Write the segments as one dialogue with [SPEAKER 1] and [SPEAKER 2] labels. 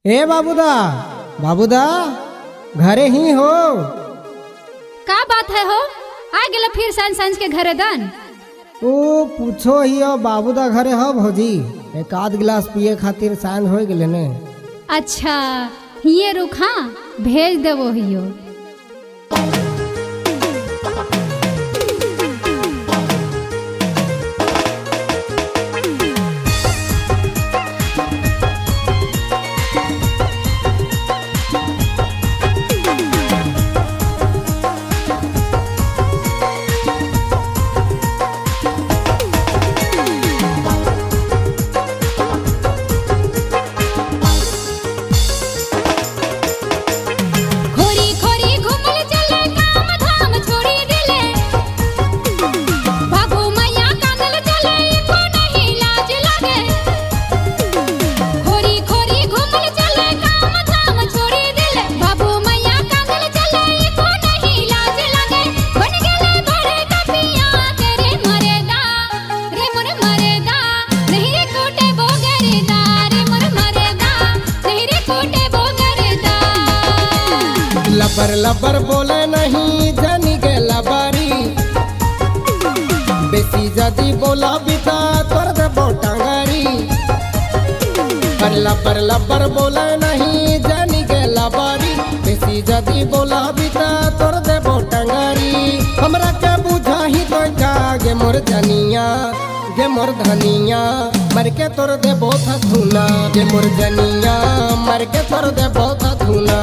[SPEAKER 1] ए बाबूदा, बाबूदा घरे ही हो?
[SPEAKER 2] का बात है हो? आ गेला फिर सांझ सांझ के घरे दन?
[SPEAKER 1] ओ पूछो ही हो बाबूदा घरे हो भौजी। एक आध गिलास पिए खातिर सांझ हो गेले ने।
[SPEAKER 2] अच्छा हिये रुखा भेज देवो हियो।
[SPEAKER 1] लबर लबर बोले नहीं जानी के लबारी, बेसी जदी बोला बिता तोर दे बोटांगारी। पर लबर लबर बोले नहीं जानी के लबारी, बेसी जदी बोला बिता तोर दे बोटांगारी। हमरा के बुझा ही तो का गे मोर जनिया, गे मोर धनिया मर के तोर दे बहुत धुना। गे मोर जनिया मर के तोर दे बहुत धुना।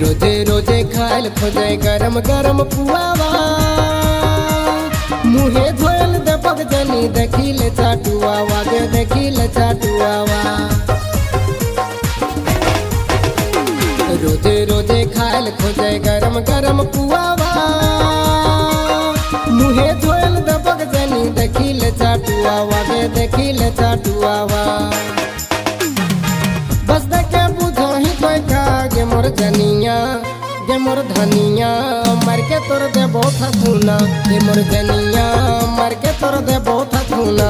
[SPEAKER 1] रोजे रोजे खायल खोजे गरम गरम पुआवा, मुहे धोयल दे बगजनी देखिले चाटुआवा। गे देखिले चाटुआवा। रोजे रोजे खायल खोजे गरम गरम पुआवा, मुहे धोयल दे बगजनी देखिले चाटुआवा। गे देखिले चाटुआवा। बस देखे बुझो ही कोई का गे मोर जनिया, गे मोर धनिया मर के तोर दे बहुत धुना। गे मोर जनिया मर के तोर दे बहुत धुना।